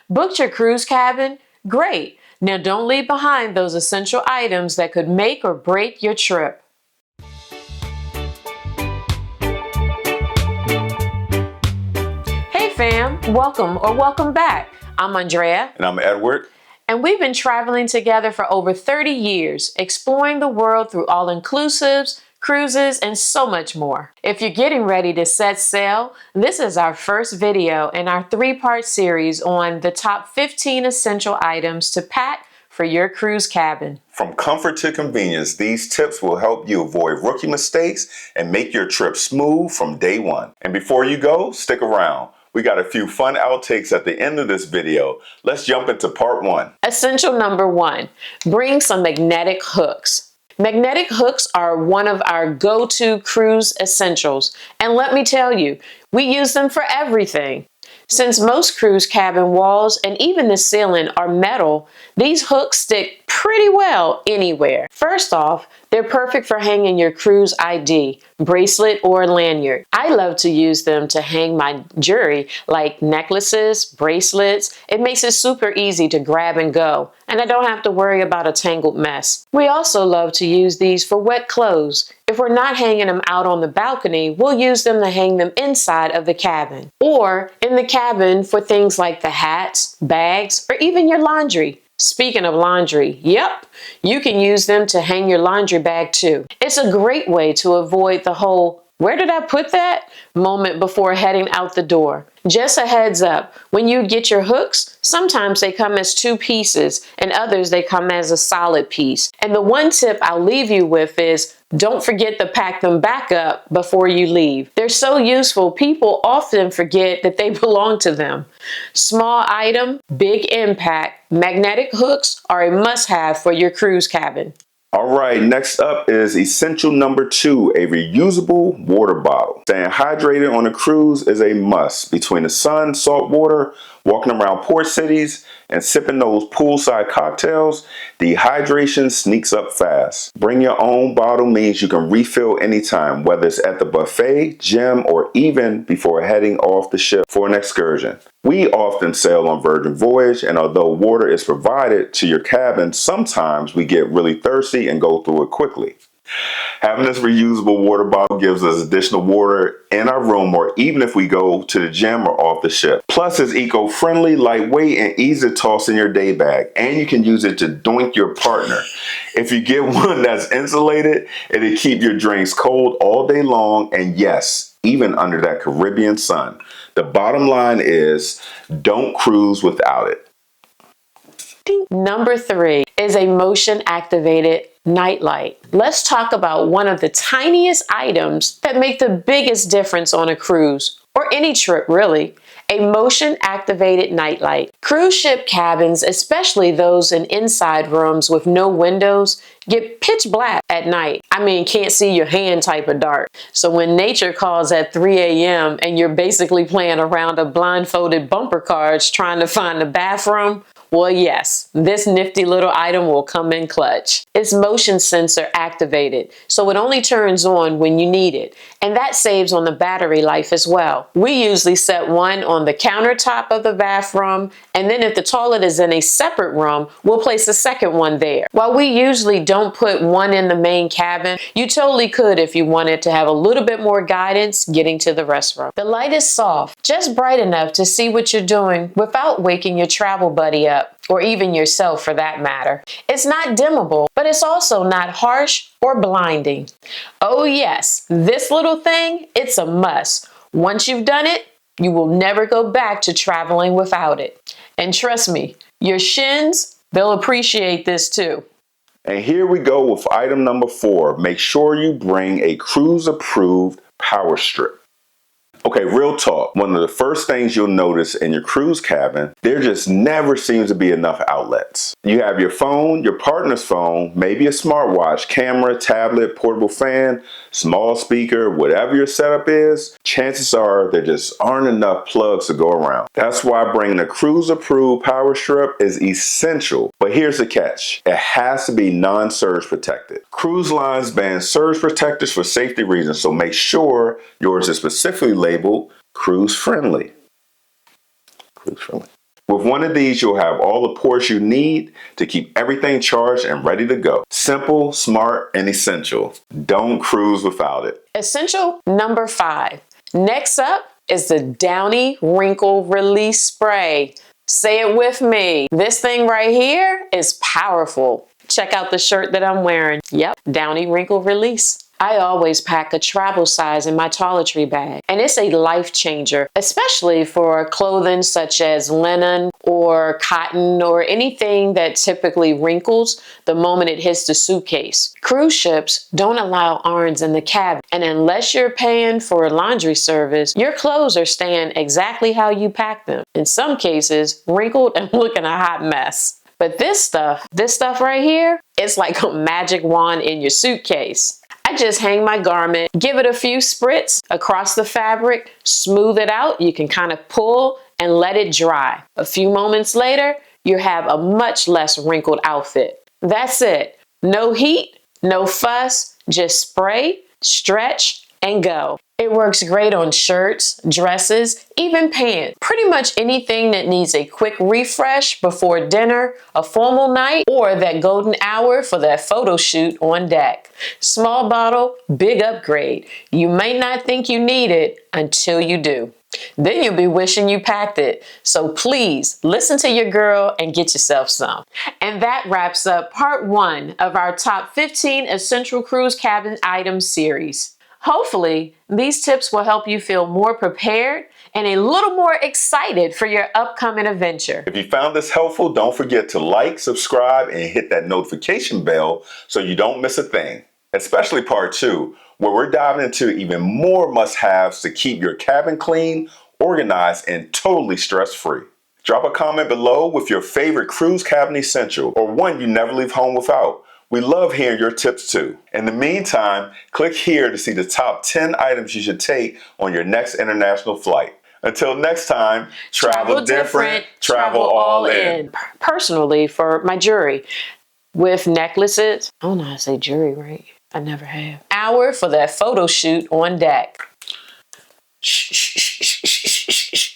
Booked your cruise cabin? Great! Now don't leave behind those essential items that could make or break your trip. Hey fam, welcome back. I'm Andrea. And I'm Edward. And we've been traveling together for over 30 years, exploring the world through all-inclusives, cruises, and so much more. If you're getting ready to set sail, this is our first video in our 3-part series on the top 15 essential items to pack for your cruise cabin. From comfort to convenience, these tips will help you avoid rookie mistakes and make your trip smooth from day one. And before you go, stick around. We got a few fun outtakes at the end of this video. Let's jump into part 1. Essential number 1, bring some magnetic hooks. Magnetic hooks are one of our go-to cruise essentials. And let me tell you, we use them for everything. Since most cruise cabin walls and even the ceiling are metal, these hooks stick pretty well anywhere. First off, they're perfect for hanging your cruise ID, bracelet, or lanyard. I love to use them to hang my jewelry like necklaces, bracelets. It makes it super easy to grab and go, and I don't have to worry about a tangled mess. We also love to use these for wet clothes. If we're not hanging them out on the balcony, we'll use them to hang them inside of the cabin, or in the cabin for things like the hats, bags, or even your laundry. Speaking of laundry, yep, you can use them to hang your laundry bag too. It's a great way to avoid the whole "where did I put that?" moment before heading out the door. Just a heads up, when you get your hooks, sometimes they come as 2 pieces and others they come as a solid piece. And the one tip I'll leave you with is don't forget to pack them back up before you leave. They're so useful, people often forget that they belong to them. Small item, big impact. Magnetic hooks are a must-have for your cruise cabin. All right, next up is essential number 2, a reusable water bottle. Staying hydrated on a cruise is a must. Between the sun, salt water, walking around port cities, and sipping those poolside cocktails, dehydration sneaks up fast. Bring your own bottle means you can refill anytime, whether it's at the buffet, gym, or even before heading off the ship for an excursion. We often sail on Virgin Voyage, and although water is provided to your cabin, sometimes we get really thirsty and go through it quickly. Having this reusable water bottle gives us additional water in our room or even if we go to the gym or off the ship. Plus, it's eco-friendly, lightweight, and easy to toss in your day bag. And you can use it to doink your partner. If you get one that's insulated, it'll keep your drinks cold all day long, and yes, even under that Caribbean sun. The bottom line is, don't cruise without it. Number 3 is a motion-activated nightlight. Let's talk about one of the tiniest items that make the biggest difference on a cruise, or any trip really. A motion-activated nightlight. Cruise ship cabins, especially those in inside rooms with no windows, get pitch black at night. I mean, can't see your hand type of dark. So when nature calls at 3 a.m. and you're basically playing around a blindfolded bumper cars trying to find the bathroom, well, yes, this nifty little item will come in clutch. It's motion sensor activated, so it only turns on when you need it. And that saves on the battery life as well. We usually set one on the countertop of the bathroom, and then if the toilet is in a separate room, we'll place a second one there. While we usually don't put one in the main cabin, you totally could if you wanted to have a little bit more guidance getting to the restroom. The light is soft, just bright enough to see what you're doing without waking your travel buddy up, or even yourself for that matter. It's not dimmable, but it's also not harsh or blinding. Oh yes, this little thing, it's a must. Once you've done it, you will never go back to traveling without it. And trust me, your shins, they'll appreciate this too. And here we go with item number 4. Make sure you bring a cruise-approved power strip. Okay, real talk. One of the first things you'll notice in your cruise cabin, there just never seems to be enough outlets. You have your phone, your partner's phone, maybe a smartwatch, camera, tablet, portable fan, small speaker, whatever your setup is, chances are there just aren't enough plugs to go around. That's why bringing a cruise-approved power strip is essential. But here's the catch. It has to be non-surge protected. Cruise lines ban surge protectors for safety reasons, so make sure yours is specifically labeled cruise friendly. Cruise friendly. With one of these, you'll have all the ports you need to keep everything charged and ready to go. Simple, smart, and essential. Don't cruise without it. Essential number 5. Next up is the Downy Wrinkle Release Spray. Say it with me. This thing right here is powerful. Check out the shirt that I'm wearing. Yep, Downy Wrinkle Release. I always pack a travel size in my toiletry bag, and it's a life changer, especially for clothing such as linen or cotton or anything that typically wrinkles the moment it hits the suitcase. Cruise ships don't allow irons in the cabin, and unless you're paying for a laundry service, your clothes are staying exactly how you packed them. In some cases, wrinkled and looking a hot mess. But this stuff right here, it's like a magic wand in your suitcase. I just hang my garment, give it a few spritz across the fabric, smooth it out. You can kind of pull and let it dry. A few moments later, you have a much less wrinkled outfit. That's it. No heat, no fuss, just spray, stretch, and go. It works great on shirts, dresses, even pants. Pretty much anything that needs a quick refresh before dinner, a formal night, or that golden hour for that photo shoot on deck. Small bottle, big upgrade. You may not think you need it until you do. Then you'll be wishing you packed it. So please listen to your girl and get yourself some. And that wraps up part 1 of our top 15 essential cruise cabin items series. Hopefully, these tips will help you feel more prepared and a little more excited for your upcoming adventure. If you found this helpful, don't forget to like, subscribe, and hit that notification bell so you don't miss a thing. Especially part 2, where we're diving into even more must-haves to keep your cabin clean, organized, and totally stress-free. Drop a comment below with your favorite cruise cabin essential or one you never leave home without. We love hearing your tips too. In the meantime, click here to see the top 10 items you should take on your next international flight. Until next time, travel different, travel all in. Personally, for my jewelry, with necklaces, I don't know how to say jewelry right. I never have. Hour for that photo shoot on deck. Shh, shh, shh, shh, shh, shh, shh.